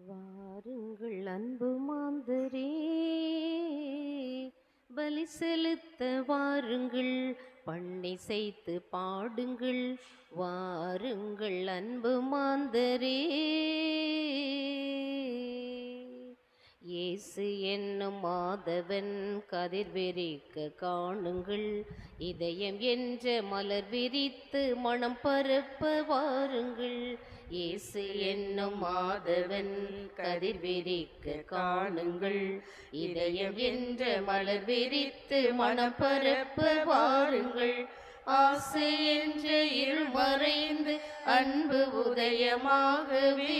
வாருங்கள் அன்பு மாந்தரே, பலி செலுத்த வாருங்கள், பண்ணை செய்து பாடுங்கள். வாருங்கள் அன்பு மாந்தரே, இயேசு என்னும் மாதவன் கதிர் விரிக்க காணுங்கள். இதயம் என்ற மலர் விரித்து மனம் பரப்ப வாருங்கள். இயேசு என்னும் மாதவன் கதிர் விரிக்க காணுங்கள். இதயம் என்ற மலர் விரித்து மனம் பரப்ப வாருங்கள். ஆசை என்ற இருள் மறைந்து அன்பு உதயமாகவே,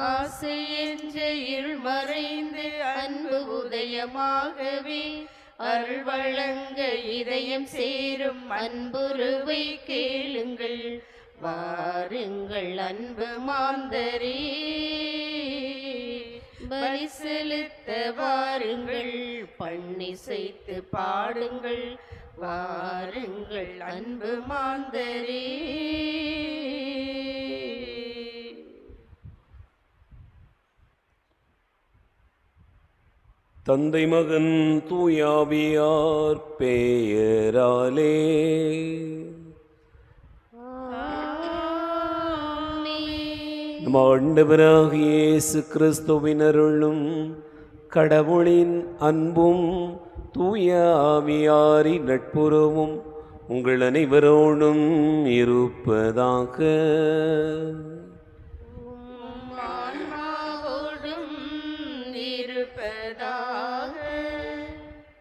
ஆசை என்ற இருள் மறைந்து அன்பு உதயமாகவே, அருள் வழங்க இதயம் சேரும் அன்புருவை கேளுங்கள். வாருங்கள் அன்பு மாந்தரே, பலி செலுத்த வாருங்கள், பண்ணை செய்து பாடுங்கள். வாருங்கள் அன்பு மாந்தரே. தந்தை மகன் தூயாவியார் பெயராலே நம் ஆண்டவராகிய இயேசு கிறிஸ்துவின் அருளும் கடவுளின் அன்பும் தூயாவியாரின் நட்புறவும் உங்கள் அனைவரோடும் இருப்பதாக.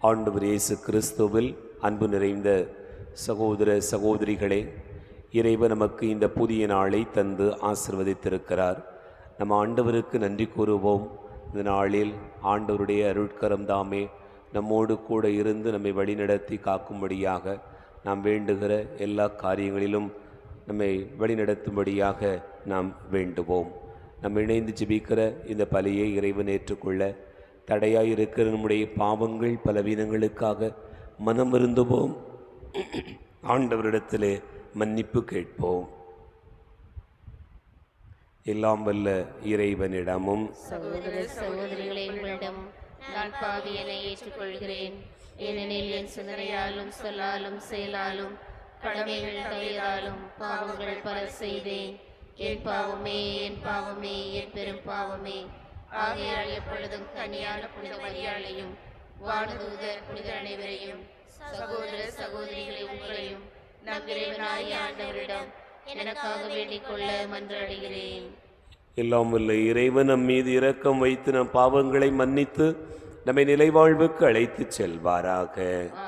ஆண்டவர் இயேசு கிறிஸ்துவில் அன்பு நிறைந்த சகோதர சகோதரிகளே, இறைவன் நமக்கு இந்த புதிய நாளை தந்து ஆசிர்வதித்திருக்கிறார். நம்ம ஆண்டவருக்கு நன்றி கூறுவோம். இந்த நாளில் ஆண்டவருடைய அருட்கரம் தாமே நம்மோடு கூட இருந்து நம்மை வழிநடத்தி காக்கும்படியாக, நாம் வேண்டுகிற எல்லா காரியங்களிலும் நம்மை வழிநடத்தும்படியாக நாம் வேண்டுவோம். நம்ம இணைந்து ஜெபிக்கிற இந்த பலியை இறைவன் ஏற்றுக்கொள்ள தடையாயிருக்கிற நம்முடைய பாவங்கள் பலவீனங்களுக்காக மனம் வருந்துவோம். ஆண்டவரிடத்திலே மன்னிப்பு கேட்போம். எல்லாம் வல்ல இறைவனிடமும் சகோதர சகோதரிகளே, உங்களிடம் நான் பாவியனை ஏற்றுக்கொள்கிறேன். ஏனெனில் என் சிந்தனையாலும் சொல்லாலும் செயலாலும் கடமைகள் தவறியதாலும் பாவங்கள் பல செய்தேன். என் பாவமே, என் பாவமே, என் பெரும் பாவமே. ஆகையால் எப்பொழுதும் கன்னியான புனித மரியாளையும் வானதூதர் புனிதர் அனைவரையும் சகோதர சகோதரிகளை உங்களையும் நம் இறைவனாகிய ஆண்டவரிடம் எனக்காக வேண்டிக் கொள்ள மன்றாடுகிறேன். எல்லாம் வல்ல இறைவன் நம் மீது இரக்கம் வைத்து நம் பாவங்களை மன்னித்து நம்மை நிலைவாழ்வுக்கு அழைத்து செல்வாராக.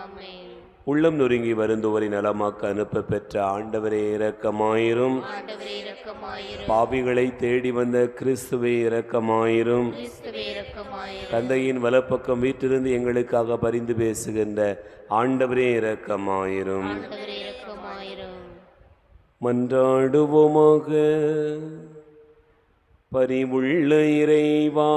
ஆமென். உள்ளம் நொறுங்கி வருந்துவரை நலமாக்க அனுப்ப பெற்ற ஆண்டவரே இரக்கமாயிரும். ஆண்டவரே இரக்கமாயிரும். பாவிகளை தேடி வந்த கிறிஸ்துவே இரக்கமாயிரும். கிறிஸ்துவே இரக்கமாயிரும். தந்தையின் வலப்பக்கம் வீட்டிலிருந்து எங்களுக்காக பரிந்து பேசுகின்ற ஆண்டவரே இரக்கமாயிரும். ஆண்டவரே இரக்கமாயிரும். மன்றாடுவோமாக. பரிவுள்ள இறைவா,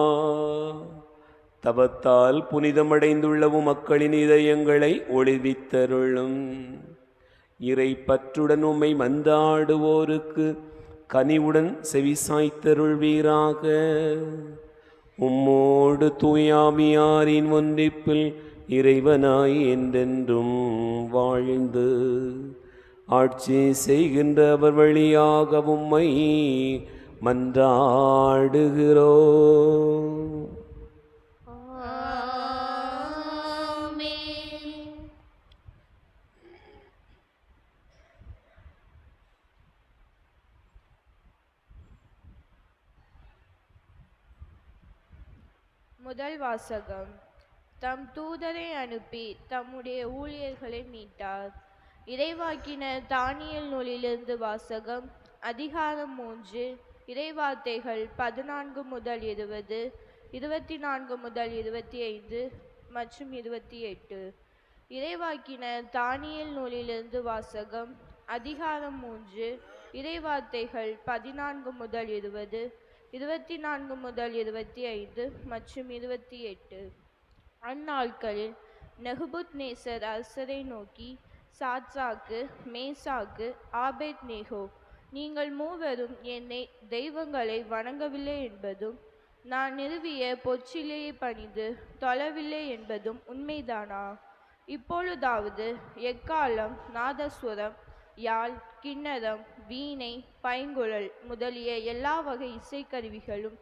தவத்தால் புனிதமடைந்துள்ளவும் மக்களின் இதயங்களை ஒளிவித்தருளும். இறை பற்றுடன் உம்மை மன்றாடுவோருக்கு கனிவுடன் செவிசாய்த்தருள்வீராக. உம்மோடு தூயாவியாரின் ஒன்றிப்பில் இறைவனாய் என்றென்றும் வாழ்ந்து ஆட்சி செய்கின்ற அவர் வழியாக உம்மை மன்றாடுகிறோம். முதல் வாசகம். தம் தூதரை அனுப்பி தம்முடைய ஊழியர்களை மீட்டார். இறைவாக்கினர் தானியேல் நூலிலிருந்து வாசகம். அதிகாரம் 3, இறைவார்த்தைகள் 14 முதல் 20, 24 முதல் 25 மற்றும் 28. இறைவாக்கினர் தானியேல் நூலிலிருந்து வாசகம். அதிகாரம் 3, இறைவார்த்தைகள் 14 முதல் 20, 24 முதல் 25 மற்றும் 28. அந்நாட்களில் நெபுகத்நேசர் அரசரை நோக்கி, சாத்ராக்கு, மேசாக்கு, ஆபேத்நேகோ, நீங்கள் மூவரும் என்னை தெய்வங்களை வணங்கவில்லை என்பதும் நான் நிறுவிய பொற்சிலையை பணிந்து தொழவில்லை என்பதும் உண்மைதானா? இப்பொழுதாவது எக்காலம், நாதஸ்வரம், யாழ், கிண்ணரம், வீணை, பைங்குழல் முதலிய எல்லா வகை இசைக்கருவிகளும்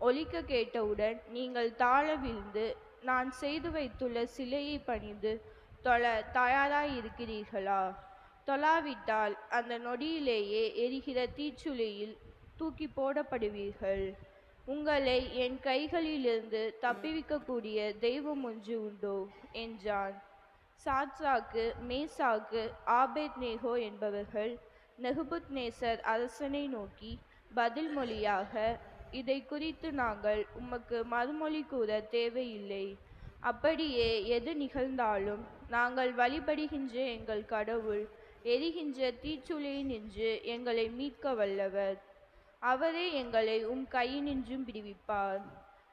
ஒலிக்க கேட்டவுடன் நீங்கள் தாழ விழுந்து நான் செய்து வைத்துள்ள சிலையை பணிந்து தொழ தயாராயிருக்கிறீர்களா? தொழாவிட்டால் அந்த நொடியிலேயே எரிகிற தீச்சுளையில் தூக்கி போடப்படுவீர்கள். உங்களை என் கைகளிலிருந்து தப்பிவிக்கக்கூடிய தெய்வம் ஒன்று உண்டோ என்றான். சாத்ராக்கு, மேசாக்கு, ஆபேத்நேகோ என்பவர்கள் நெபுகத்நேசர் அரசனை நோக்கி பதில் மொழியாக, இதை குறித்து நாங்கள் உமக்கு மறுமொழி கூற தேவையில்லை. அப்படியே எது நிகழ்ந்தாலும் நாங்கள் வழிபடுகின்ற எங்கள் கடவுள் எரிகின்ற தீச்சுளையினின்று எங்களை மீட்க வல்லவர். அவரே எங்களை உம் கையினின்றும் விடுவிப்பார்.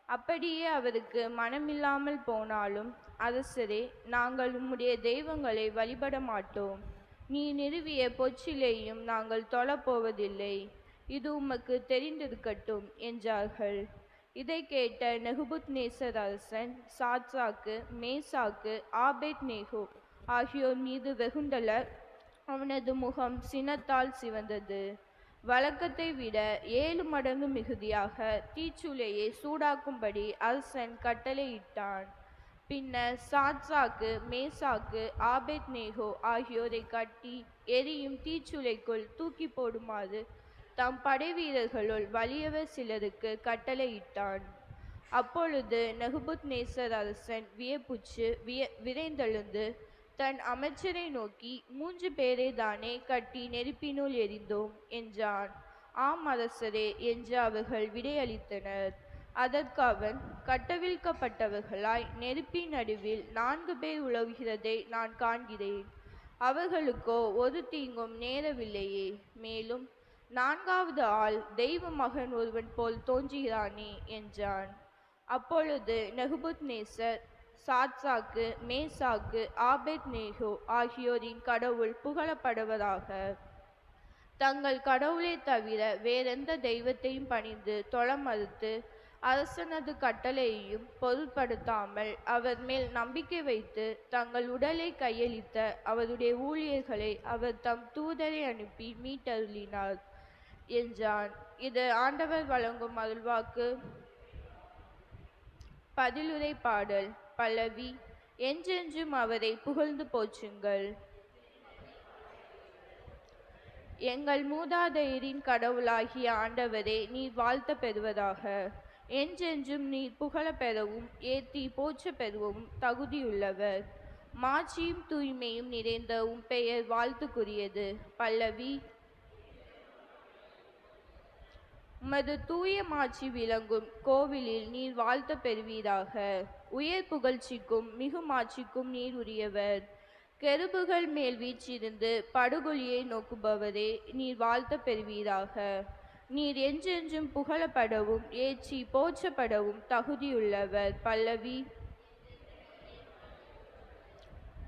அப்படியே அவருக்கு மனமில்லாமல் போனாலும், அரசரே, நாங்கள் உம்முடைய தெய்வங்களை வழிபட மாட்டோம். நீ நிறுவிய பொற்சிலையும் நாங்கள் தொழப்போவதில்லை. இது உமக்கு தெரிந்திருக்கட்டும் என்றார்கள். இதை கேட்ட நெபுகத்நேசர் அரசன் சாத்ராக்கு, மேசாக்கு, ஆபேத்நேகோ ஆகியோர் மீது வெகுண்டல அவனது முகம் சினத்தால் சிவந்தது. வழக்கத்தை விட 7 மடங்கு மிகுதியாக தீச்சுளையை சூடாக்கும்படி அரசன் கட்டளையிட்டான். பின்னர் சாத்ராக்கு, மேசாக்கு, ஆபேத்நேகோ ஆகியோரை கட்டி எரியும் தீச்சுளைக்குள் தூக்கி போடுமாறு தம் படை வீரர்களுள் வலியவர் சிலருக்கு கட்டளையிட்டான். அப்பொழுது நெபுகத்நேசர் அரசன் வியப்புற்று விரைந்தெழுந்து தன் அமைச்சரை நோக்கி, 3 பேரை தானே கட்டி நெருப்பினுள் எறிந்தோம் என்றான். ஆம் அரசரே என்று அவர்கள் விடையளித்தனர். அதற்கு அவன், கட்டவிழ்க்கப்பட்டவர்களாய் நெருப்பின் நடுவில் 4 பேர் உலவுகிறதை நான் காண்கிறேன். அவர்களுக்கோ ஒரு தீங்கும் நேரவில்லையே. மேலும் 4வது ஆள் தெய்வ மகன் ஒருவன் போல் தோன்றுகிறானே என்றான். அப்பொழுது நெபுகத்நேசர் சாத்ராக்கு, மேசாக்கு, ஆபேத்நேகோ ஆகியோரின் கடவுள் புகழப்படுவதாக. தங்கள் கடவுளை தவிர வேறெந்த தெய்வத்தையும் பணிந்து தொழ மறுத்து அரசனது கட்டளையையும் பொருட்படுத்தாமல் அவர் மேல் நம்பிக்கை வைத்து தங்கள் உடலை கையளித்த அவருடைய ஊழியர்களை அவர் தம் தூதரை அனுப்பி மீட்டருளினார் என்றான். இது ஆண்டவர் வழங்கும் அருள்வாக்கு. பதிலுரை பாடல். பல்லவி. என்றென்றும் அவரை புகழ்ந்து போற்றுங்கள். எங்கள் மூதாதையரின் கடவுளாகிய ஆண்டவரே, நீர் வாழ்த்த பெறுவதாக. என்றென்றும் நீர் புகழ பெறவும் ஏத்தி போற்ற பெறுவும் தகுதியுள்ளவர். மாட்சியும் தூய்மையும் நிறைந்த உம் பெயர் வாழ்த்துக்குரியது. பல்லவி. உமது தூய மாட்சி விளங்கும் கோவிலில் நீர் வாழ்த்த பெறுவீராக. உயர் புகழ்ச்சிக்கும் மிகு மாட்சிக்கும் நீர் உரியவர். கெருபுகள் மேல் வீற்றிருந்து படுகொலியை நோக்குபவரே, நீர் வாழ்த்த பெறுவீராக. நீர் என்றென்றும் புகழப்படவும் ஏற்றி போற்றப்படவும் தகுதியுள்ளவர். பல்லவி.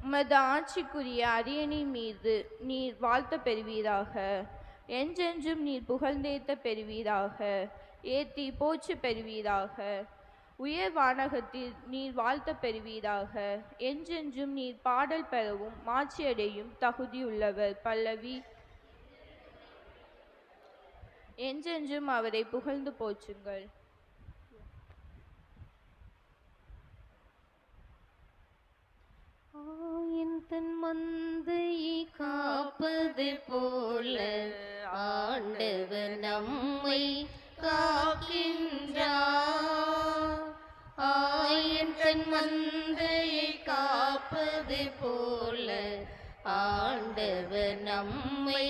உமது ஆட்சிக்குரிய அரியணை மீது நீர் வாழ்த்த பெறுவீராக. என்றென்றும் நீர் புகழ்ந்தேத்த பெறுவீராக. ஏத்தி போற்ற பெறுவீராக. உயர் வானகத்தில் நீர் வாழ்த்த பெறுவீராக. என்றென்றும் நீர் பாடல் பெறவும் மாட்சியடையும் தகுதியுள்ளவர். பல்லவி. என்றென்றும் அவரை புகழ்ந்து போற்றுங்கள். ஆயின் தன் மந்தையை காப்பது போல ஆண்டவர் நம்மை காக்கின்றார். ஆயின் தன் மந்தையை காப்பது போல ஆண்டவர் நம்மை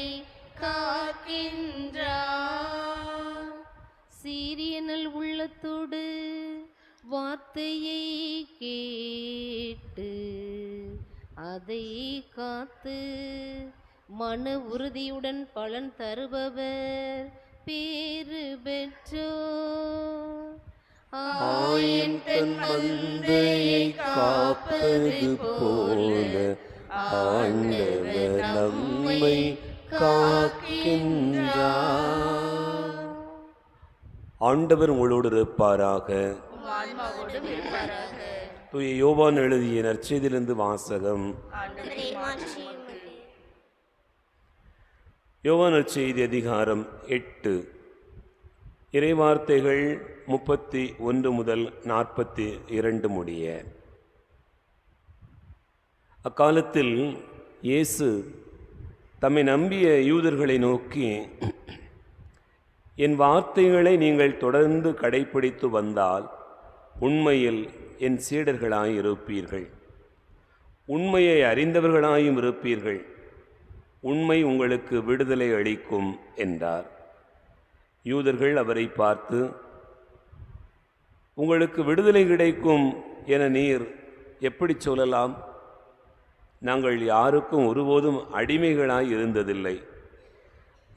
காக்கின்றார். சீரியனல் உள்ளத்தோடு வார்த்தையை கேட்டு அதை காத்து மன உறுதியுடன் பலன் தருபவர் பேறு பெற்றோர். ஆயின் தன் மந்தையை காப்பது போல ஆண்டவர் நம்மை காக்கின்றார். ஆண்டவர் உங்களோடு இருப்பாராக. ஆன்மாவோடும் இருப்பாராக. தூய யோவான் எழுதிய நற்செய்தியிலிருந்து வாசகம். யோவான் நற்செய்தி அதிகாரம் 8 இறைவார்த்தைகள் 31 முதல் 42 முடிய. அக்காலத்தில் இயேசு தம்மை நம்பிய யூதர்களை நோக்கி, என் வார்த்தைகளை நீங்கள் தொடர்ந்து கடைப்பிடித்து வந்தால் உண்மையில் என் சீடர்களாய் இருப்பீர்கள், உண்மையை அறிந்தவர்களாயும் இருப்பீர்கள், உண்மை உங்களுக்கு விடுதலை அளிக்கும் என்றார். யூதர்கள் அவரை பார்த்து, உங்களுக்கு விடுதலை கிடைக்கும் என நீர் எப்படி சொல்லலாம்? நாங்கள் யாருக்கும் ஒருபோதும் அடிமைகளாய் இருந்ததில்லை,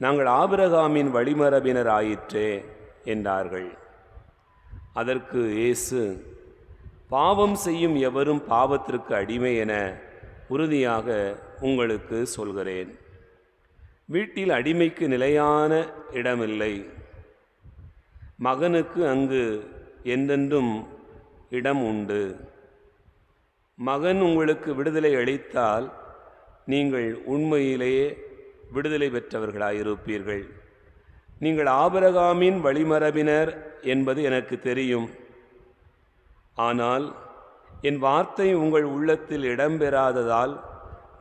நாங்கள் ஆபிரகாமின் வழிமரபினராயிற்றே என்றார்கள். அதற்கு இயேசு, பாவம் செய்யும் எவரும் பாவத்திற்கு அடிமை என உறுதியாக உங்களுக்கு சொல்கிறேன். வீட்டில் அடிமைக்கு நிலையான இடமில்லை, மகனுக்கு அங்கு என்றென்றும் இடம் உண்டு. மகன் உங்களுக்கு விடுதலை அளித்தால் நீங்கள் உண்மையிலேயே விடுதலை பெற்றவர்களாயிருப்பீர்கள். நீங்கள் ஆபிரகாமின் வழிமரபினர் என்பது எனக்கு தெரியும். ஆனால் என் வார்த்தை உங்கள் உள்ளத்தில் இடம்பெறாததால்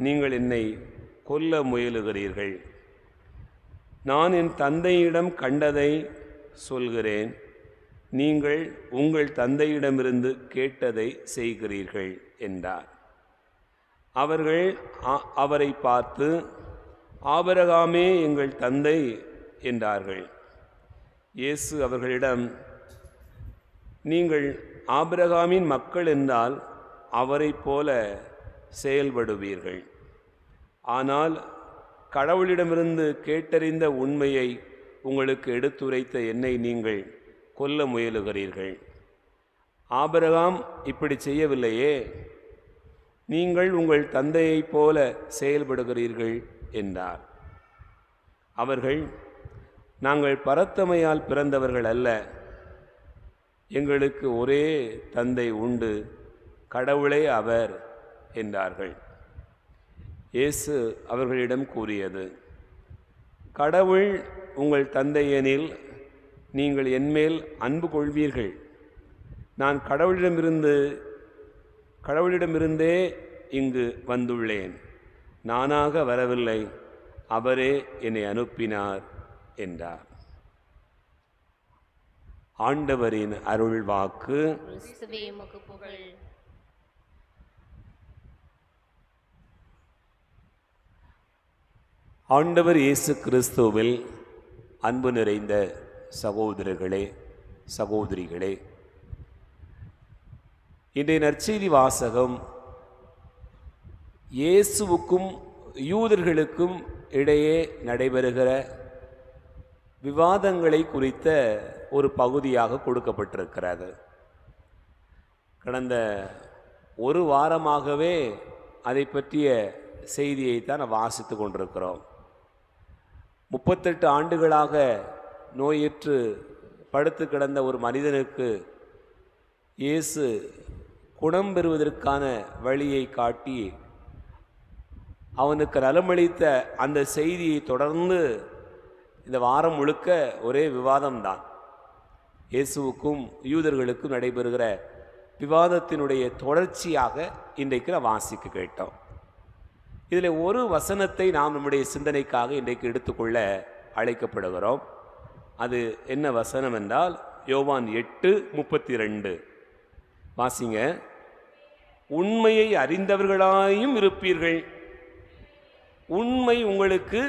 நீங்கள் என்னை கொல்ல முயலுகிறீர்கள். நான் என் தந்தையிடம் கண்டதை சொல்கிறேன், நீங்கள் உங்கள் தந்தையிடமிருந்து கேட்டதை செய்கிறீர்கள் என்றார். அவர்கள் அவரை பார்த்து, ஆபிரகாமே எங்கள் தந்தை என்றார்கள். இயேசு அவர்களிடம், நீங்கள் ஆபிரகாமின் மக்கள் என்றால் அவரைப் போல செயல்படுவீர்கள். ஆனால் கடவுளிடமிருந்து கேட்டறிந்த உண்மையை உங்களுக்கு எடுத்துரைத்த என்னை நீங்கள் கொல்ல முயலுகிறீர்கள். ஆபிரகாம் இப்படி செய்யவில்லையே, நீங்கள் உங்கள் தந்தையைப் போல செயல்படுகிறீர்கள் என்றார். அவர்கள், நாங்கள் பரத்தமையால் பிறந்தவர்கள் அல்ல, எங்களுக்கு ஒரே தந்தை உண்டு, கடவுளே அவர் என்றார்கள். இயேசு அவர்களிடம் கூறியது, கடவுள் உங்கள் தந்தையெனில் நீங்கள் என்மேல் அன்பு கொள்வீர்கள். நான் கடவுளிடமிருந்தே இங்கு வந்துள்ளேன், நானாக வரவில்லை, அவரே என்னை அனுப்பினார் என்றார். ஆண்டவரின் அருள் வாக்கு. கிறிஸ்துவே உமக்கு புகழ். ஆண்டவர் இயேசு கிறிஸ்துவில் அன்பு நிறைந்த சகோதரர்களே, சகோதரிகளே, இன்றைய நற்செய்தி வாசகம் இயேசுவுக்கும் யூதர்களுக்கும் இடையே நடைபெறுகிற விவாதங்களை குறித்த ஒரு பகுதியாக கொடுக்கப்பட்டிருக்கிறது. கடந்த ஒரு வாரமாகவே அதை பற்றிய செய்தியைத்தான் வாசித்து கொண்டிருக்கிறோம். 38 ஆண்டுகளாக நோயுற்று படுத்து கிடந்த ஒரு மனிதனுக்கு இயேசு குணம் பெறுவதற்கான வழியை காட்டி அவனுக்கு நலமளித்த அந்த செய்தியை தொடர்ந்து இந்த வாரம் முழுக்க ஒரே விவாதம்தான். இயேசுவுக்கும் யூதர்களுக்கும் நடைபெறுகிற விவாதத்தினுடைய தொடர்ச்சியாக இன்றைக்கு நாம் வாசிக்க கேட்டோம். இதில் ஒரு வசனத்தை நாம் நம்முடைய சிந்தனைக்காக இன்றைக்கு எடுத்துக்கொள்ள அழைக்கப்படுகிறோம். அது என்ன வசனம் என்றால் யோவான் 8:32. வாசிங்க. உண்மையை அறிந்தவர்களாயும் இருப்பீர்கள், உண்மை உங்களுக்கு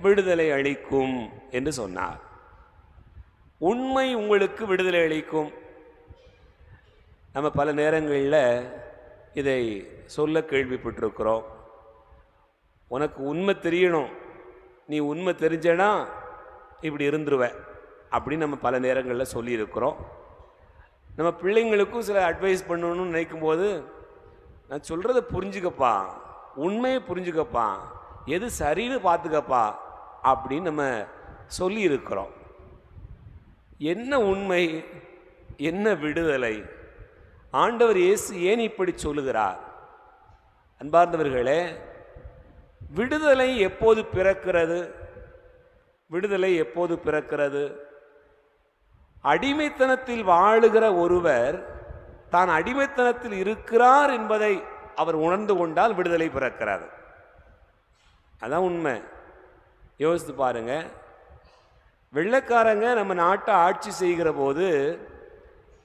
விடுதலை அளிக்கும் என்று சொன்னார். உண்மை உங்களுக்கு விடுதலை அளிக்கும். நம்ம பல நேரங்களில் இதை சொல்ல கேள்விப்பட்டிருக்கிறோம். உனக்கு உண்மை தெரியணும், நீ உண்மை தெரிஞ்சனா இப்படி இருந்துருவ அப்படின்னு நம்ம பல நேரங்களில் சொல்லியிருக்கிறோம். நம்ம பிள்ளைங்களுக்கும் சில அட்வைஸ் பண்ணணும்னு நினைக்கும் போது, நான் சொல்கிறத புரிஞ்சுக்கப்பா, உண்மையை புரிஞ்சுக்கப்பா, எது சரின்னு பார்த்துக்கப்பா அப்படின்னு நம்ம சொல்லி இருக்கிறோம். என்ன உண்மை, என்ன விடுதலை? ஆண்டவர் இயேசு ஏன் இப்படி சொல்லுகிறார்? அன்பார்ந்தவர்களே, விடுதலை எப்போது பிறக்கிறது? விடுதலை எப்போது பிறக்கிறது? அடிமைத்தனத்தில் வாழுகிற ஒருவர் தான் அடிமைத்தனத்தில் இருக்கிறார் என்பதை அவர் உணர்ந்து கொண்டால் விடுதலை பிறக்கிறார். அதான் உண்மை. யோசித்து பாருங்க, வெள்ளைக்காரங்க நம்ம நாட்டை ஆட்சி செய்கிற போது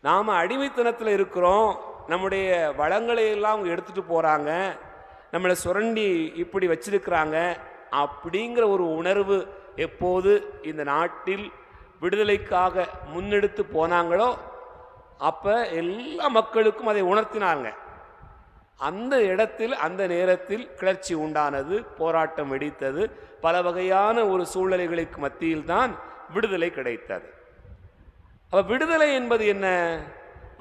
நாம் அடிமைத்தனத்தில் இருக்கிறோம், நம்முடைய வளங்களை எல்லாம் அவங்க எடுத்துகிட்டு போகிறாங்க, நம்மளை சுரண்டி இப்படி வச்சிருக்கிறாங்க அப்படிங்கிற ஒரு உணர்வு எப்போது இந்த நாட்டில் விடுதலைக்காக முன்னெடுத்து போனாங்களோ அப்போ எல்லா மக்களுக்கும் அதை உணர்த்தினாங்க. அந்த இடத்தில் அந்த நேரத்தில் கிளர்ச்சி உண்டானது, போராட்டம் வெடித்தது, பல வகையான ஒரு சூழ்நிலைகளுக்கு மத்தியில் தான் விடுதலை கிடைத்தது. அப்போ விடுதலை என்பது என்ன?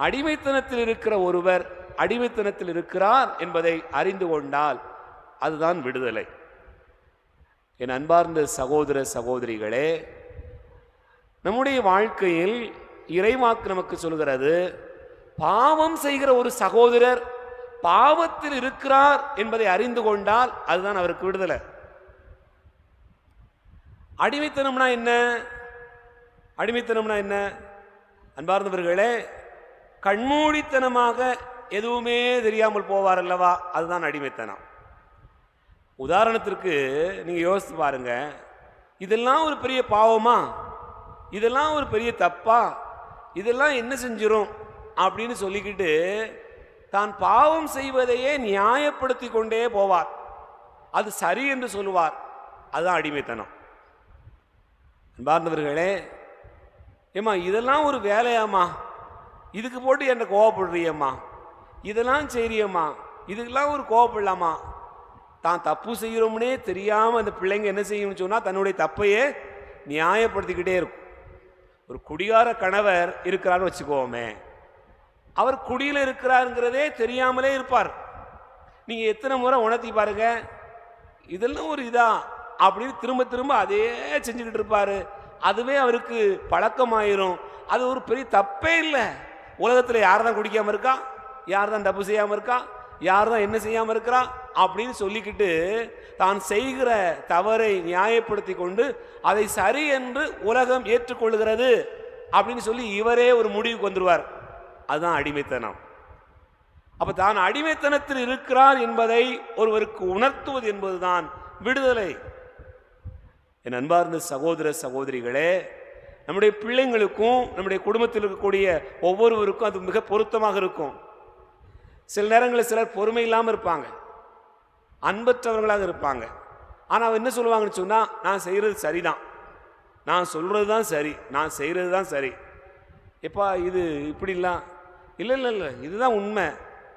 அடிமைத்தனத்தில் இருக்கிற ஒருவர் அடிமைத்தனத்தில் இருக்கிறார் என்பதை அறிந்து கொண்டால் அதுதான் விடுதலை. என் அன்பார்ந்த சகோதர சகோதரிகளே, நம்முடைய வாழ்க்கையில் இறைவாக்கு நமக்கு சொல்கிறது, பாவம் செய்கிற ஒரு சகோதரர் பாவத்தில் இருக்கிறார் என்பதை அறிந்து கொண்டால் அதுதான் அவருக்கு விடுதலை. அடிமைத்தனம்னா என்ன? அடிமைத்தனம்னா என்ன? அன்பார்ந்தவர்களே, கண்மூடித்தனமாக எதுவுமே தெரியாமல் போவார் அல்லவா, அதுதான் அடிமைத்தனம். உதாரணத்திற்கு நீங்க யோசித்து பாருங்க, இதெல்லாம் ஒரு பெரிய பாவமா, இதெல்லாம் ஒரு பெரிய தப்பா, இதெல்லாம் என்ன செஞ்சிரும் அப்படின்னு சொல்லிக்கிட்டு தான் பாவம் செய்வதையே நியாயப்படுத்தி கொண்டே போவார். அது சரி என்று சொல்லுவார். அதுதான் அடிமைத்தனம். அன்பார்ந்தவர்களே, ஏம்மா இதெல்லாம் ஒரு வேலையாம்மா, இதுக்கு போட்டு என்ன கோவப்படுறியம்மா, இதெல்லாம் செய்யறியம்மா, இதுக்கெல்லாம் ஒரு கோவப்படலாமா? தான் தப்பு செய்கிறோம்னே தெரியாமல் அந்த பிள்ளைங்க என்ன செய்யணும்னு சொன்னால் தன்னுடைய தப்பையே நியாயப்படுத்திக்கிட்டே இருக்கும். ஒரு குடிகார கணவர் இருக்கிறான்னு வச்சுக்கோமே, அவர் குடியில் இருக்கிறாருங்கிறதே தெரியாமலே இருப்பார். நீங்கள் எத்தனை முறை உணர்த்தி பாருங்க, இதெல்லாம் ஒரு இதா அப்படின்னு திரும்ப திரும்ப அதே செஞ்சுக்கிட்டு இருப்பார். அதுவே அவருக்கு பழக்கமாயிரும். அது ஒரு பெரிய தப்பே இல்லை. உலகத்தில் யார் தான் குடிக்காமல் இருக்கா, யார் தான் தப்பு செய்யாமல் இருக்கா, யார் தான் என்ன செய்யாமல் இருக்கிறா அப்படின்னு சொல்லிக்கிட்டு தான் செய்கிற தவறை நியாயப்படுத்தி கொண்டு அதை சரி என்று உலகம் ஏற்றுக்கொள்கிறது அப்படின்னு சொல்லி இவரே ஒரு முடிவுக்கு வந்துடுவார். அதுதான் அடிமைத்தனம். அப்ப தான் அடிமைத்தனத்தில் இருக்கிறார் என்பதை ஒருவருக்கு உணர்த்துவது என்பதுதான் விடுதலை. என் அன்பார்ந்த சகோதர சகோதரிகளே, நம்முடைய பிள்ளைங்களுக்கும் நம்முடைய குடும்பத்தில் இருக்கக்கூடிய ஒவ்வொருவருக்கும் அது மிக பொருத்தமாக இருக்கும். சில நேரங்களில் சிலர் பொறுமை இல்லாமல் இருப்பாங்க, அன்பற்றவர்களாக இருப்பாங்க. ஆனால் அவன் என்ன சொல்லுவாங்கன்னு சொன்னால், நான் செய்கிறது சரிதான், நான் சொல்கிறது தான் சரி, நான் செய்கிறது தான் சரி, எப்பா இது இப்படிலாம் இல்லை இல்லை இல்லை இதுதான் உண்மை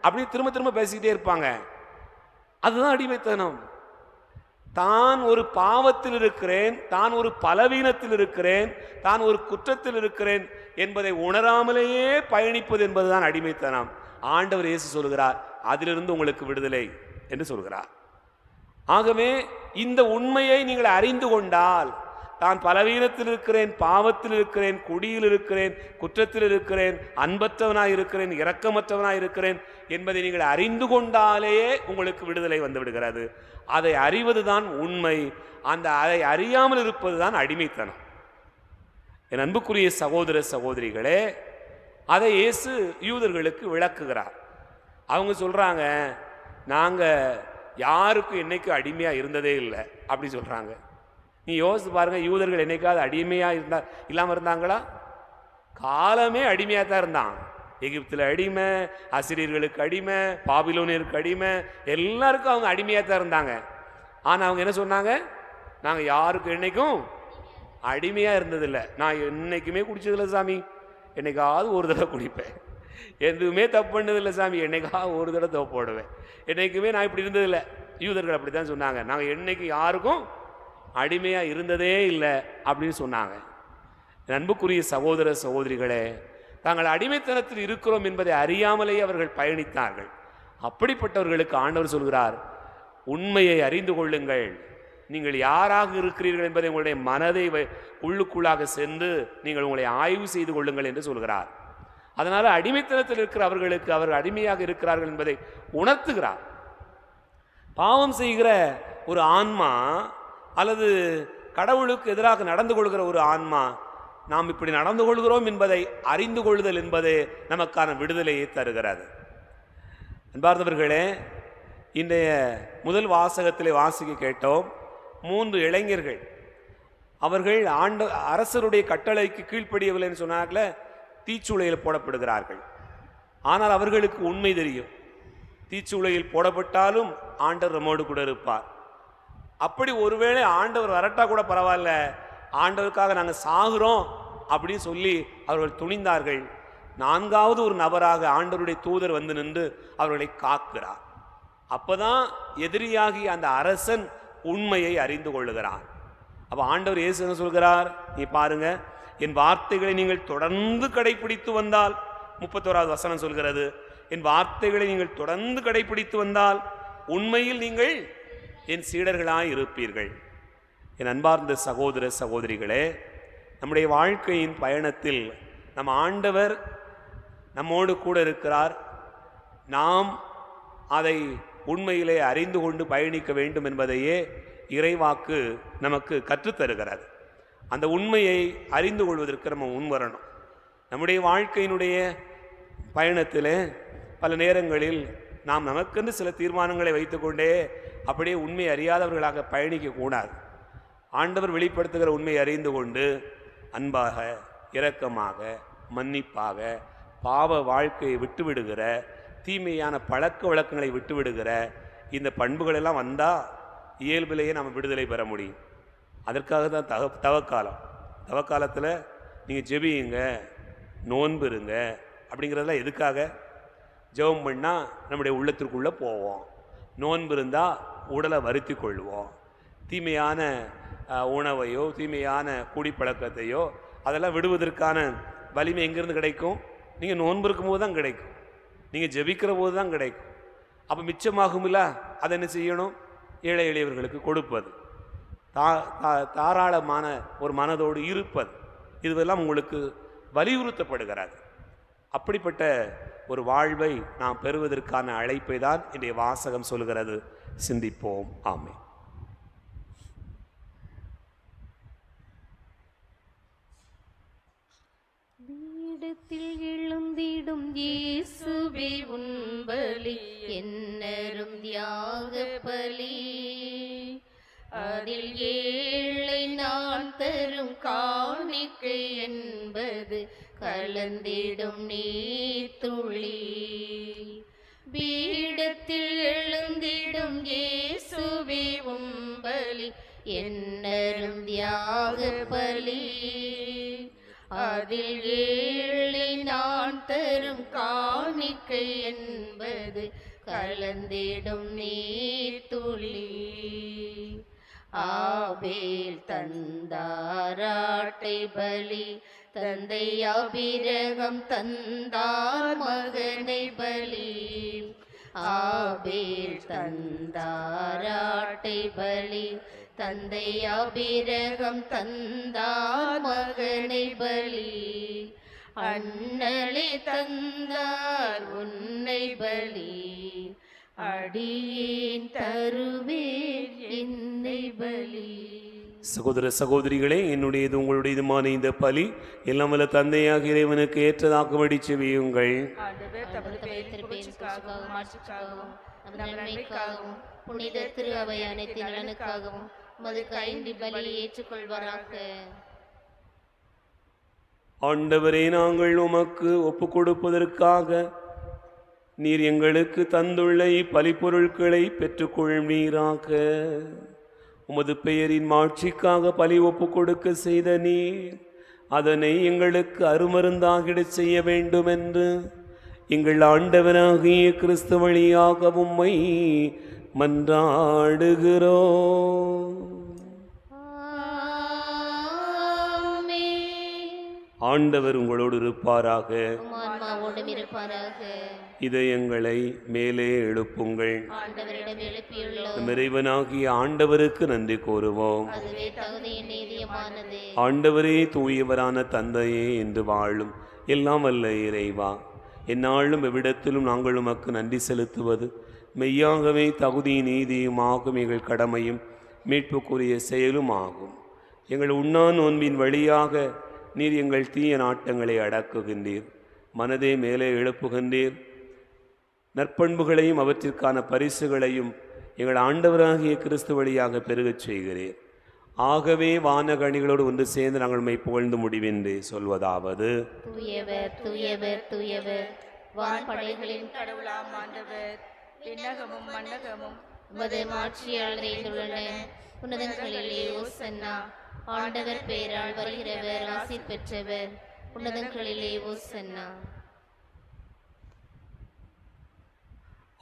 அப்படின்னு திரும்ப திரும்ப பேசிக்கிட்டே இருப்பாங்க. அதுதான் அடிமைத்தனம். தான் ஒரு பாவத்தில் இருக்கிறேன், தான் ஒரு பலவீனத்தில் இருக்கிறேன், தான் ஒரு குற்றத்தில் இருக்கிறேன் என்பதை உணராமலேயே பயணிப்பது என்பதுதான் அடிமைத்தனம். ஆண்டவர் இயேசு சொல்கிறார், அதிலிருந்து உங்களுக்கு விடுதலை என்று சொல்கிறார். ஆகவே இந்த உண்மையை நீங்கள் அறிந்து கொண்டால், தான் பலவீனத்தில் இருக்கிறேன், பாவத்தில் இருக்கிறேன், குடியில் இருக்கிறேன், குற்றத்தில் இருக்கிறேன், அன்பற்றவனாய் இருக்கிறேன், இரக்கமற்றவனாய் இருக்கிறேன் என்பதை நீங்கள் அறிந்து கொண்டாலேயே உங்களுக்கு விடுதலை வந்து விடுகிறது. அதை அறிவதுதான் உண்மை. அதை அறியாமல் இருப்பதுதான் அடிமைத்தனம். என் அன்புக்குரிய சகோதர சகோதரிகளே, அதை இயேசு யூதர்களுக்கு விளக்குகிறார். அவங்க சொல்றாங்க, நாங்க யாருக்கும் என்னைக்கும் அடிமையா இருந்ததே இல்லை அப்படி சொல்றாங்க. நீ யோசித்து பாருங்க, யூதர்கள் என்னைக்காவது அடிமையா இல்லாம இருந்தாங்களா? காலமே அடிமையா தான் இருந்தான். எகிப்தில் அடிமை, அசிரியர்களுக்கு அடிமை, பாபிலோனியருக்கு அடிமை, எல்லாருக்கும் அவங்க அடிமையா தான் இருந்தாங்க. ஆனா அவங்க என்ன சொன்னாங்க? நாங்க யாருக்கும் என்னைக்கும் அடிமையா இருந்ததில்லை. நான் என்னைக்குமே குடிச்சதில்லை சாமி, என்னைக்காவது ஒரு தடவை குடிப்பேன், எதுவுமே தப்பு பண்ணதில்லை சாமி, என்னைக்காவது ஒரு தடவை தப்பு போடுவேன், என்னைக்குமே நான் இப்படி இருந்ததில்லை. யூதர்கள் அப்படி தான் சொன்னாங்க, நாங்கள் என்னைக்கு யாருக்கும் அடிமையாக இருந்ததே இல்லை அப்படின்னு சொன்னாங்க. அன்புக்குரிய சகோதர சகோதரிகளே, தாங்கள் அடிமைத்தனத்தில் இருக்கிறோம் என்பதை அறியாமலேயே அவர்கள் பயணித்தார்கள். அப்படிப்பட்டவர்களுக்கு ஆண்டவர் சொல்கிறார், உண்மையை அறிந்து கொள்ளுங்கள், நீங்கள் யாராக இருக்கிறீர்கள் என்பதை உங்களுடைய மனதை உள்ளுக்குள்ளாக சென்று நீங்கள் உங்களை ஆய்வு செய்து கொள்ளுங்கள் என்று சொல்கிறார். அதனால அடிமைத்தனத்தில் இருக்கிற அவர்களுக்கு அவர்கள் அடிமையாக இருக்கிறார்கள் என்பதை உணர்த்துகிறார். பாவம் செய்கிற ஒரு ஆன்மா அல்லது கடவுளுக்கு எதிராக நடந்து கொள்கிற ஒரு ஆன்மா, நாம் இப்படி நடந்து கொள்கிறோம் என்பதை அறிந்து கொள்ளுதல் என்பதே நமக்கான விடுதலையை தருகிறது. அன்பார்ந்தவர்களே, இன்றைய முதல் வாசகத்திலே வாசிக்க கேட்டோம். 3 இளைஞர்கள், அவர்கள் அரசருடைய கட்டளைக்கு கீழ்ப்படியவில்லைன்னு சொன்னார்கள, தீச்சூளையில் போடப்படுகிறார்கள். ஆனால் அவர்களுக்கு உண்மை தெரியும், தீச்சூளையில் போடப்பட்டாலும் ஆண்டவர் நம்மோடு கூட இருப்பார். அப்படி ஒருவேளை ஆண்டவர் வரட்டா கூட பரவாயில்ல, ஆண்டவருக்காக நாங்கள் சாகுறோம் அப்படின்னு சொல்லி அவர்கள் துணிந்தார்கள். 4வது ஒரு நபராக ஆண்டவருடைய தூதர் வந்து நின்று அவர்களை காக்கிறார். அப்பதான் எதிரியாகி அந்த அரசன் உண்மையை அறிந்து கொள்ளுகிறான். அப்ப ஆண்டவர் இயேசு என்ன சொல்கிறார்? நீ பாருங்க, என் வார்த்தைகளை நீங்கள் தொடர்ந்து கடைபிடித்து வந்தால், 31வது வசனம் சொல்கிறது, என் வார்த்தைகளை நீங்கள் தொடர்ந்து கடைபிடித்து வந்தால் உண்மையில் நீங்கள் என் சீடர்களாய் இருப்பீர்கள். என் அன்பார்ந்த சகோதர சகோதரிகளே, நம்முடைய வாழ்க்கையின் பயணத்தில் நம் ஆண்டவர் நம்மோடு கூட இருக்கிறார். நாம் அதை உண்மையிலே அறிந்து கொண்டு பயணிக்க வேண்டும் என்பதையே இறைவாக்கு நமக்கு கற்றுத்தருகிறது. அந்த உண்மையை அறிந்து கொள்வதற்கு நம்ம முன்வரணும். நம்முடைய வாழ்க்கையினுடைய பயணத்தில் பல நேரங்களில் நாம் நமக்கென்று சில தீர்மானங்களை வைத்துக்கொண்டே அப்படியே உண்மை அறியாதவர்களாக பயணிக்க கூடாது. ஆண்டவர் வெளிப்படுத்துகிற உண்மையை அறிந்து கொண்டு அன்பாக, இரக்கமாக, மன்னிப்பாக, பாவ வாழ்க்கையை விட்டுவிடுகிற, தீமையான பழக்க வழக்கங்களை விட்டுவிடுகிற இந்த பண்புகள் எல்லாம் வந்தால் இயல்பிலேயே நம்ம விடுதலை பெற முடியும். அதற்காக தான் தவக்காலம். தவக்காலத்தில் நீங்கள் ஜெபியுங்க, நோன்பு இருங்க அப்படிங்கிறதெல்லாம் எதுக்காக? ஜெபம் பண்ணால் நம்முடைய உள்ளத்திற்குள்ளே போவோம், நோன்பு இருந்தால் உடலை வருத்தி கொள்வோம், தீமையான உணவையோ தீமையான குடிப்பழக்கத்தையோ அதெல்லாம் விடுவதற்கான வலிமை எங்கேருந்து கிடைக்கும்? நீங்கள் நோன்பு இருக்கும்போது தான் கிடைக்கும், நீங்கள் ஜெபிக்கிற போது தான் கிடைக்கும். அப்போ மிச்சமாகும்ல, அதை என்ன செய்யணும்? ஏழை எளியவர்களுக்கு கொடுப்பது, தாராளமான ஒரு மனதோடு இருப்பது, இதுவெல்லாம் உங்களுக்கு வலியுறுத்தப்படுகிறது. அப்படிப்பட்ட ஒரு வாழ்வை நாம் பெறுவதற்கான அழைப்பை தான் இன்றைய வாசகம் சொல்கிறது. சிந்திப்போம். ஆமென். வீடத்தில் எழுந்திடும் இயேசுவே உன் பலி, என்னரும் தியாக பலி, அதில் ஏழை நான் தரும் காணிக்கை என்பது கலந்திடும் நீர்த்துளி. பீடத்தில் எழுந்திடும் இயேசுவே உம் பலி, என்னரும் தியாக பலி, அதில் ஏழை நான் தரும் காணிக்கை என்பது கலந்திடும் நீர்த்துளி. ஆபேல் தந்தாராட்டை பலி, தந்தை ஆபிரகாம் தந்தார் மகனை பலி. ஆபேல் தந்தாராட்டை பலி, தந்தை ஆபிரகாம் தந்தார் மகனை பலி. அண்ணலே தந்தார் உன்னை பலி, அடியேன் தருவேன் என்னை பலி. சகோதர சகோதரிகளே, என்னுடையது உங்களுடையதுமான இந்த பலி எல்லாம் வல்ல தந்தையாக இறைவனுக்கு ஏற்றதாக்கும்படி செவியுங்கள். புனித திரு அவை அனைத்து நலனுக்காகவும் மது கைண்டி பலி ஏற்றுக்கொள்வாராக. ஆண்டவரே, நாங்கள் உமக்கு ஒப்பு கொடுப்பதற்காக நீர் எங்களுக்கு தந்துள்ள இப்பலிப்பொருட்களை பெற்றுக்கொள்வீராக. உமது பெயரின் மாட்சிக்காக பலி ஒப்பு கொடுக்க செய்த நீர் அதனை எங்களுக்கு அருமருந்தாகிடச் செய்ய வேண்டும் என்று எங்கள் ஆண்டவராகிய கிறிஸ்து வழியாக உம்மை மன்றாடுகிறோம். ஆமென். ஆண்டவர் உங்களோடு இருப்பாராக. ஆன்மாவோடும் இருப்பாராக. இதயங்களை மேலே எழுப்புங்கள். ஆண்டவரிடம் எழுப்பியுள்ளோம். நம் இறைவனாகிய ஆண்டவருக்கு நன்றி கூறுவோம். அதுவே தகுதியின் நீதியமானது. ஆண்டவரே, தூயவரான தந்தையே, என்று வாழும் எல்லாம் வல்ல இறைவா, எந்நாளும் எவ்விடத்திலும் நாங்கள் உமக்கு நன்றி செலுத்துவது மெய்யாகவே தகுதியின் நீதியுமாகும் எங்கள் கடமையும் மீட்புக்குரிய செயலும் ஆகும். எங்கள் உண்ணா நோன்பின் வழியாக நீர் எங்கள் தீய நாட்டங்களை அடக்குகின்றீர், மனதே மேலே எழுப்புகின்றீர். நற்பண்புகளையும் அவற்றிற்கான பரிசுகளையும் எங்கள் ஆண்டவராகிய கிறிஸ்து வழியாக பெருகச் செய்கிறீர். ஆகவே வானகணிகளோடு ஒன்று சேர்ந்து நாங்கள் உம்மை புகழ்ந்து முடிவென்றே சொல்வதாவது: தூயவர் தூயவர் தூயவர், வான்படைகளின் கடவுளாம் ஆண்டவர், விண்ணகமும் மண்ணகமும் உமது மாட்சியால் நிறைந்துள்ளன. உன்னதங்களிலே ஓசன்னா. ஆண்டவர் பெயரால் வருகிறவர் ஆசி பெற்றவர். உன்னதங்களிலே ஓசன்னா.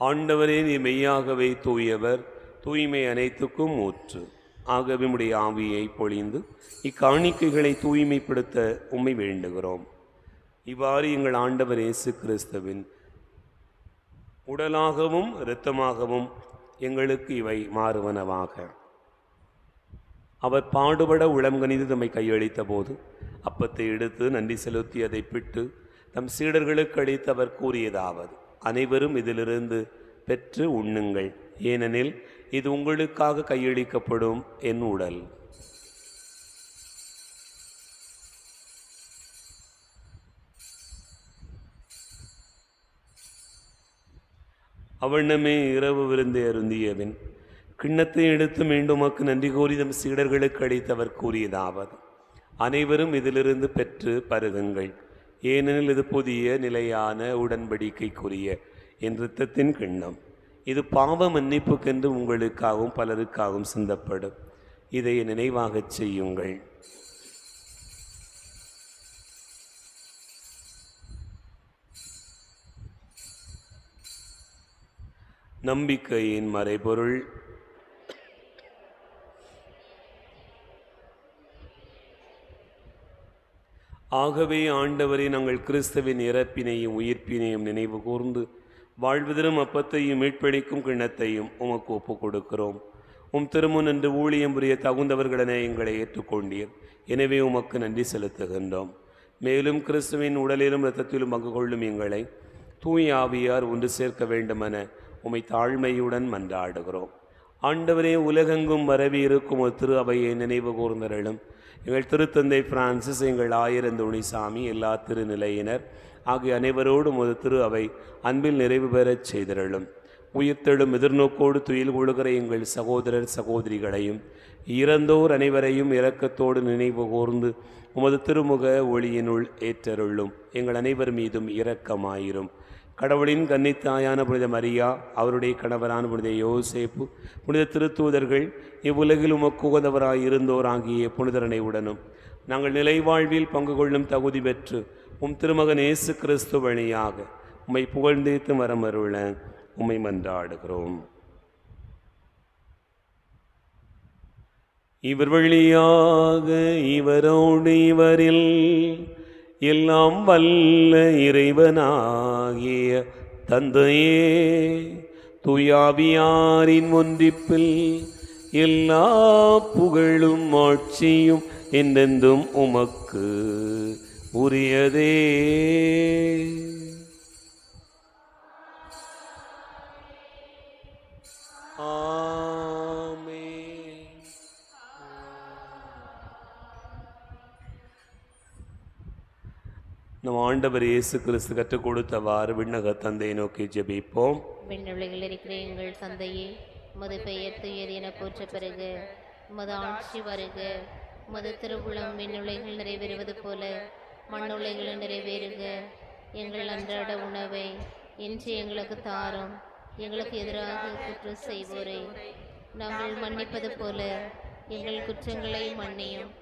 ஆண்டவரே, நீ மெய்யாகவே தூயவர், தூய்மை அனைத்துக்கும் ஊற்று. ஆகவே உம்முடைய ஆவியை பொழிந்து இக்காணிக்கைகளை தூய்மைப்படுத்த உம்மை வேண்டுகிறோம். இவ்வாறு எங்கள் ஆண்டவர் இயேசு கிறிஸ்துவின் உடலாகவும் இரத்தமாகவும் எங்களுக்கு இவை மாறுவனவாக. அவர் பாடுபட உளம் கனிந்து தம்மை கையளித்த போது அப்பத்தை எடுத்து நன்றி செலுத்தி அதை பிட்டு தம் சீடர்களுக்கு அளித்து அவர் கூறியதாவது: அனைவரும் இதிலிருந்து பெற்று உண்ணுங்கள், ஏனெனில் இது உங்களுக்காக கையளிக்கப்படும் என் உடல். அவ்வண்ணமே இரவு விருந்தை அருந்தியவன் கிண்ணத்தை எடுத்து மீண்டும் உமக்கு நன்றி கூறி தம் சீடர்களுக்கு அளித்தவர் கூறியதாவது: அனைவரும் இதிலிருந்து பெற்று பருகுங்கள், ஏனெனில் இது புதிய நிலையான உடன்படிக்கைக்குரிய என் இரத்தத்தின் கிண்ணம். இது பாவ மன்னிப்புக்கென்று உங்களுக்காகவும் பலருக்காகவும் சிந்தப்படும். இதை நினைவாகச் செய்யுங்கள். நம்பிக்கையின் மறைபொருள். ஆகவே ஆண்டவரே, நாங்கள் கிறிஸ்துவின் இறப்பினையும் உயிர்ப்பினையும் நினைவு கூர்ந்து வாழ்வதரும் அப்பத்தையும் மீட்பளிக்கும் கிண்ணத்தையும் உமக்கு ஒப்புக் கொடுக்கிறோம். உம் திருமுன் என்று ஊழியம் புரிய தகுந்தவர்களென எங்களை ஏற்றுக்கொண்டீர். எனவே உமக்கு நன்றி செலுத்துகின்றோம். மேலும் கிறிஸ்துவின் உடலிலும் இரத்தத்திலும் பங்கு கொள்ளும் எங்களை தூய ஆவியார் ஒன்று சேர்க்க வேண்டுமென உம்மை தாழ்மையுடன் மன்றாடுகிறோம். ஆண்டவரே, உலகெங்கும் பரவி இருக்கும் ஒரு திரு அவையை நினைவு கூர்ந்தருளும். எங்கள் திருத்தந்தை பிரான்சிஸ், எங்கள் ஆயர் துணிசாமி, எல்லா திருநிலையினர் ஆகிய அனைவரோடும் ஒரு திரு அவை அன்பில் நிறைவு பெறச் செய்திருளும். உயிர்த்தெழும் எதிர்நோக்கோடு துயில் கொள்கிற எங்கள் சகோதரர் சகோதரிகளையும் இறந்தோர் அனைவரையும் இரக்கத்தோடு நினைவு கூர்ந்து உமது திருமுக ஒளியினுள் ஏற்றருளும். எங்கள் அனைவர் மீதும் இரக்கமாயிரும். கடவுளின் கன்னித்தாயான புனித மரியா, அவருடைய கணவரான புனித யோசேப்பு, புனித திருத்தூதர்கள், இவ்வுலகில் உமக்கு உகந்தவராய் இருந்தோர் ஆகிய புனிதரனை உடனும் நாங்கள் நிலைவாழ்வில் பங்கு கொள்ளும் தகுதி பெற்று உம் திருமகன் இயேசு கிறிஸ்து வழியாக உம்மை புகழ்ந்தேத்து வரமருள உம்மை மன்றாடுகிறோம். இவர் வழியாக இவரோடு இவரில் எல்லாம் வல்ல இறைவனாகிய தந்தையே, தூயாவியாரின் ஒன்றிப்பில் எல்லா புகழும் ஆட்சியும் என்றென்றும் உமக்கு உரியதே. நம் ஆண்டவர் இயேசு கிறிஸ்து கற்றுக் கொடுத்தவாறு விண்ணக தந்தையை நோக்கி ஜெபிப்போம். விண்ணுலகில் இருக்கிற எங்கள் தந்தையே, உமது பெயர் தூயது என போற்ற பெறுக. உமது ஆட்சி வருக. உமது திருவுளம் விண்ணுலகில் நிறைவேறுவது போல மண்ணுலகில் நிறைவேறுக. எங்கள் அன்றாட உணவை இன்று எங்களுக்கு தாரும். எங்களுக்கு எதிராக குற்றம் செய்வோரை நாங்கள் மன்னிப்பது போல எங்கள் குற்றங்களை மன்னியும்.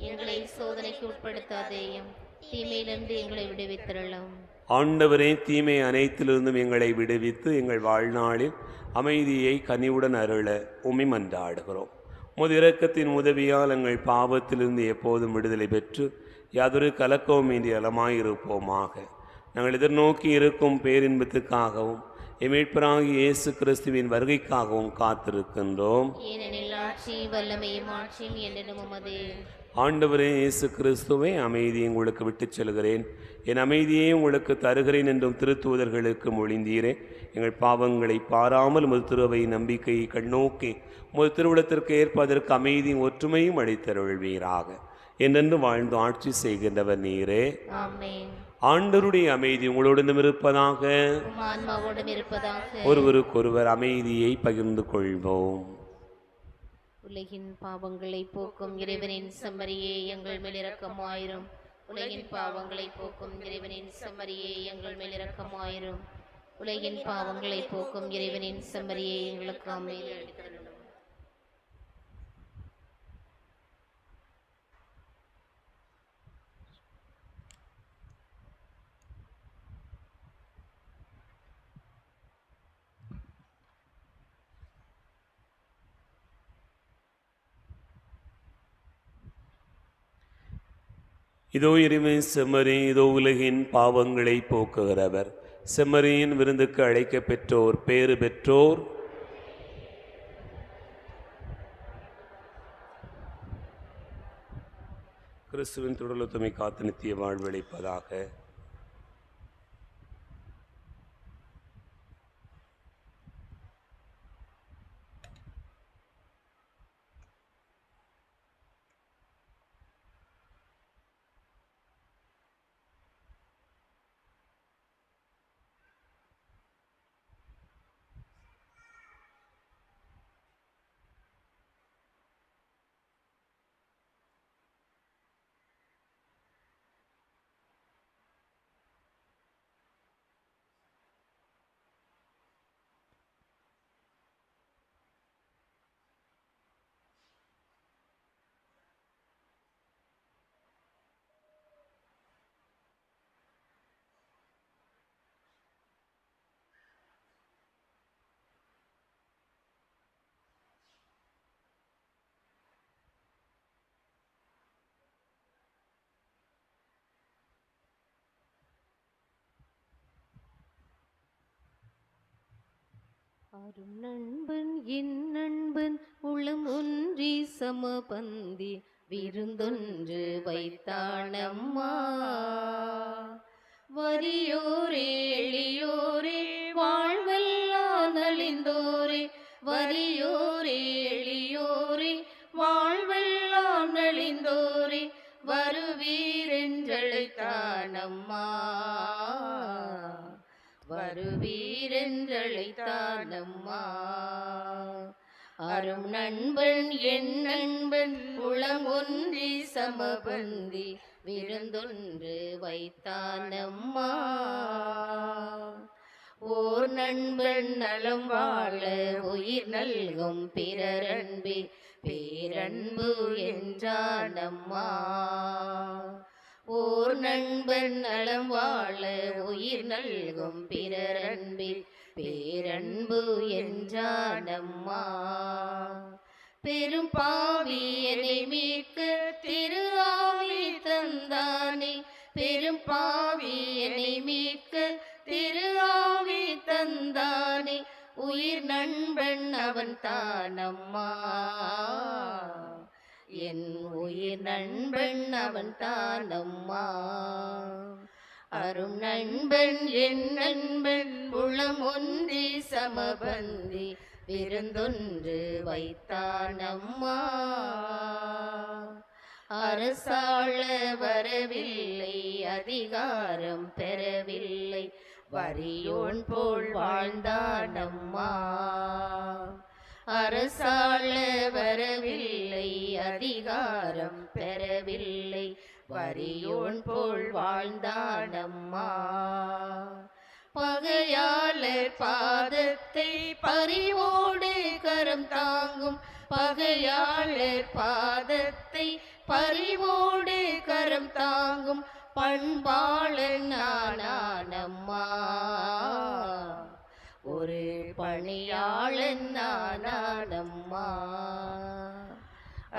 எங்களை சோதனைக்கு உட்படுத்தாதேயும், தீமையிலிருந்து எங்களை விடுவித்தருளும். ஆண்டவரே, தீமை அனைத்திலிருந்தும் எங்களை விடுவித்து எங்கள் வாழ்நாளில் அமைதியை கனிவுடன் அருள உம்மை மன்றாடுகிறோம். உமது இரக்கத்தின் உதவியால் எங்கள் பாவத்திலிருந்து எப்போதும் விடுதலை பெற்று யாதொரு கலக்கமும் இன்றி நலமாயிருப்போமாக. நாங்கள் எதிர்நோக்கி இருக்கும் பேரின்பத்துக்காகவும் மீட்பராகிய இயேசு கிறிஸ்துவின் வருகைக்காகவும் காத்திருக்கின்றோம். ஏனெனில் ஆட்சியும் வல்லமையும் ஆட்சியும் என்றும் உமதே. ஆண்டவரே இயேசு கிறிஸ்துவே, அமைதியை உங்களுக்கு விட்டுச் செல்கிறேன், என் அமைதியை உங்களுக்கு தருகிறேன் என்றும் திருத்தூதர்களுக்கு மொழிந்தீரே. எங்கள் பாவங்களை பாராமல் உமது திருவை நம்பிக்கையை கண்ணோக்கி உமது திருவிழத்திற்கு ஏற்ப அதற்கு அமைதியும் ஒற்றுமையும் அளித்தருள்வீராக. என்றென்று வாழ்ந்து ஆட்சி செய்கின்றவர் நீரே. ஆமென். ஆண்டவருடைய அமைதி உங்களோடு இருப்பதாக. உம் ஆன்மாவோடும் இருப்பதாக. ஒருவருக்கொருவர் அமைதியை பகிர்ந்து கொள்வோம். உலகின் பாவங்களை போக்கும் இறைவனின் செம்மறியே, எங்கள் மேல் இரக்கமாயிரும். உலகின் பாவங்களை போக்கும் இறைவனின் செம்மறியே, எங்கள் மேல் இரக்கமாயிரும். உலகின் பாவங்களை போக்கும் இறைவனின் செம்மறியே, எங்களுக்கு அமைதி அளித்தருளும். இதோ இறைவன் செம்மறி, இதோ உலகின் பாவங்களை போக்குகிறவர். செம்மறியின் விருந்துக்கு அழைக்க பெற்றோர் பேறு பெற்றோர். கிறிஸ்துவின் தொடர்புமை காத்து நித்திய வாழ்வளிப்பதாக. அரும் நண்பன் என் நண்பன் உளம் ஒன்றி சமபந்தி விருந்தொன்று வைத்தானம்மா. வறியோரே எளியோரே வாழ்வெல்லாம் நலிந்தோரே, வறியோரே எளியோரே வாழ்வெல்லாம் நலிந்தோரே, வருவீரென்றழைத்தானம்மா, வருவீரென்றழைத்தானம்மா. அரும் நண்பன் என் நண்பன் உளம் ஒன்றி சமபந்தி விருந்தொன்று வைத்தானம்மா. ஓர் நண்பன் நலம் வாழ உயிர் நல்கும் பிறரன்பே பேரன்பு என்றானம்மா. ஓர் நண்பன் நலம் வாழ உயிர் நல்கும் பிறரன்பே பேரன்பு என்றானம்மா. பெரும் பாவியனை மீட்க திரு ஆவி தந்தானே, பெரும் பாவியனை மீட்க திரு ஆவி தந்தானே, உயிர் நண்பன் அவன் தானம்மா, என் உயிர் நண்பன் அவன் தானம்மா. அரும் நண்பன் என் நண்பன் உளம் ஒன்றி சமபந்தி விருந்தொன்று வைத்தானம்மா. அரசாள வரவில்லை அதிகாரம் பெறவில்லை, வறியோன் போல் வாழ்ந்தானம்மா. அரசாள வரவில்லை அதிகாரம் பெறவில்லை, வறியோன் போல் வாழ்ந்தானம்மா. பகையாளர் பாதத்தை பரிவோடு கரம் தாங்கும், பகையாளர் பாதத்தை பரிவோடு கரம் தாங்கும் பண்பாளன் நானானம்மா, ஒரு பணியாளன் நானானம்மா.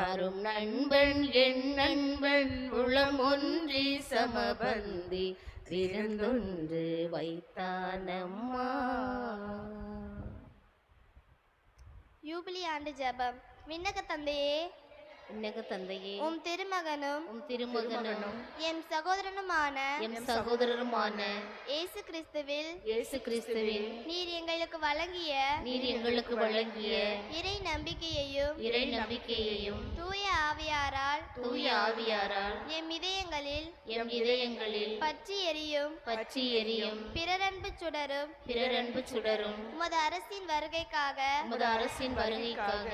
அரும் நண்பன் என் நண்பன் உளம் ஒன்றி சமபந்தி விருந்தொன்று வைத்தானம்மா. யூபிலி ஆண்டு ஜெபம். விண்ணக தந்தையே, விண்ணக தந்தையே, உம் திருமகனும் உம் திருமகனும் எம் சகோதரனுமான எம் சகோதரருமான இயேசு கிறிஸ்துவில் இயேசு கிறிஸ்துவின் நீர் எங்களுக்கு வழங்கிய நீர் எங்களுக்கு வழங்கிய இறை நம்பிக்கையையும் இறை நம்பிக்கையையும் தூய ஆவியாரால் தூய ஆவியாரால் எம் இதயங்களில் எம் இதயங்களில் பற்றி எரியும் பற்றி எரியும் பிறரன்பு சுடரும் பிறரன்பு சுடரும் உமது அரசின் வருகைக்காக உமது அரசின் வருகைக்காக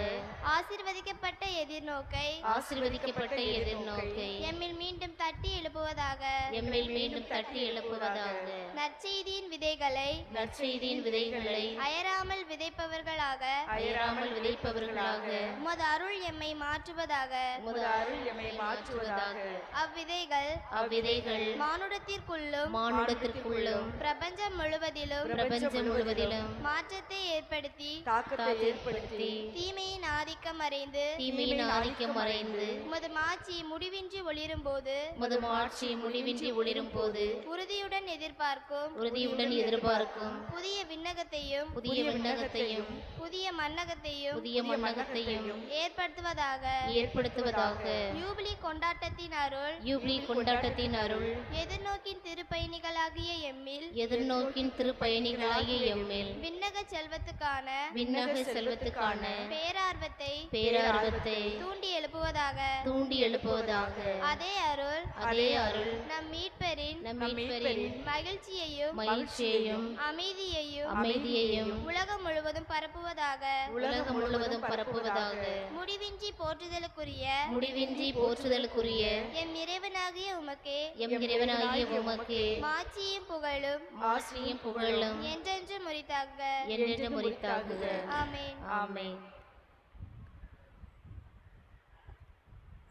ஆசீர்வதிக்கப்பட்ட எதிர்நோக்கை ஆசீர்வதிக்கப்பட்ட எதிர்நோக்கை எம்மில் மீண்டும் தட்டி எழுப்புவதாக எம்மில் மீண்டும் தட்டி எழுப்புவதாக நற்செய்தியின் விதைகளை நற்செய்தியின் விதைகளை அயராமல் விதைப்பவர்களாக அயராமல் விதைப்பவர்களாக உமது அருள் எம்மை மாற்றுவதாக உமது அருள் எம்மை மாற்றுவதாக அவ்விதைகள் அவ்விதைகள் மானுடத்திற்குள்ளும் மானுடத்திற்குள்ளும் பிரபஞ்சம் முழுவதிலும் பிரபஞ்சம் முழுவதிலும் மாற்றத்தை ஏற்படுத்தி தாக்கத்தை ஏற்படுத்தி தீமையின் ஆதிக்கம் மறைந்து தீமையின் ஆதிக்கம் மறைந்து உமது மாட்சி முடிவின்றி ஒளிரும் போது உமது மாட்சி முடிவின்றி ஒளிரும் போது உறுதியுடன் எதிர்பார்க்கும் உறுதியுடன் எதிர்பார்க்கும் புதிய விண்ணகத்தையும் புதிய விண்ணகத்தையும் புதிய மன்னகத்தையும் புதிய மன்னகத்தையும் ஏற்படுத்துவதாக ஏற்படுத்துவதாக யூபிலி கொண்டாட்டத்தின் அருள் யூபிலி கொண்டாட்டத்தின் அருள் எதிர்நோக்கின் திருப்பயணிகளாகிய எம்மில் எதிர்நோக்கின் திருப்பயணிகளாகிய எம்மில் விண்ணக செல்வத்துக்கான விண்ணக செல்வத்துக்கான பேரார்வத்தை பேரார்வத்தை தூண்டி எழுப்புவதாக தூண்டி எழுப்புவதாக அதே அருள் அதே அருள் நம் மீட்பரின் நம் மீட்பரின் மகிழ்ச்சியையும் மகிழ்ச்சியையும் அமைதியையும் அமைதியையும் உலகம் முழுவதும் பரப்புவதாக உலகம் முழுவதும் பரப்புவதாக முடிவின்றி போற்றுதலுக்குரிய முடிவின்றி போற்றுதலுக்குரிய எம் இறைவனாகிய உமக்கே எம் இறைவனாகிய உமக்கே மாட்சியும் புகழும் ஆசிரியும் புகழும் என்றென்று முறித்தாக என்றென்று முறித்தாகுக. ஆமென். ஆமென்.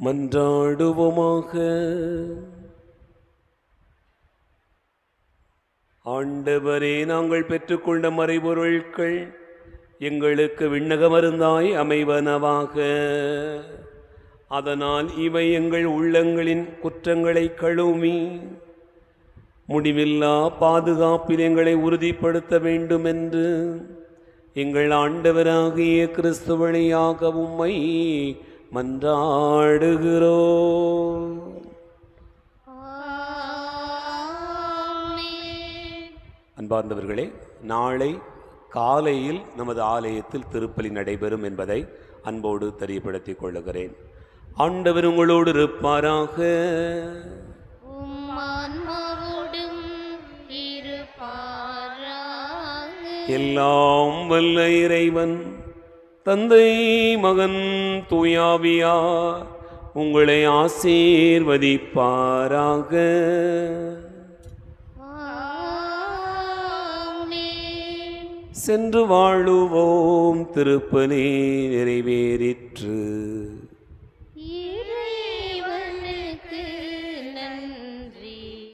மன்றாடுவோமாக. ஆண்டவரே, நாங்கள் பெற்றுக்கொண்ட மறைபொருட்கள் எங்களுக்கு விண்ணக மருந்தாய் அமைவனவாக. அதனால் இவை எங்கள் உள்ளங்களின் குற்றங்களை கழுவி முடிவில்லா பாதுகாப்பில் எங்களை உறுதிப்படுத்த வேண்டும் என்று எங்கள் ஆண்டவராகிய கிறிஸ்து வழியாக உம்மை மன்றாடுகிறோம். அன்பார்ந்தவர்களே, நாளை காலையில் நமது ஆலயத்தில் திருப்பலி நடைபெறும் என்பதை அன்போடு தெரியப்படுத்திக் கொள்ளுகிறேன். ஆண்டவர் உங்களோடு இருப்பாராக. எல்லாம் வல்ல இறைவன் தந்தை, மகன், தூயாவியார் உங்களை ஆசீர்வதிப்பாராக. சென்று வாழுவோம். திருப்பலி நிறைவேறிற்று.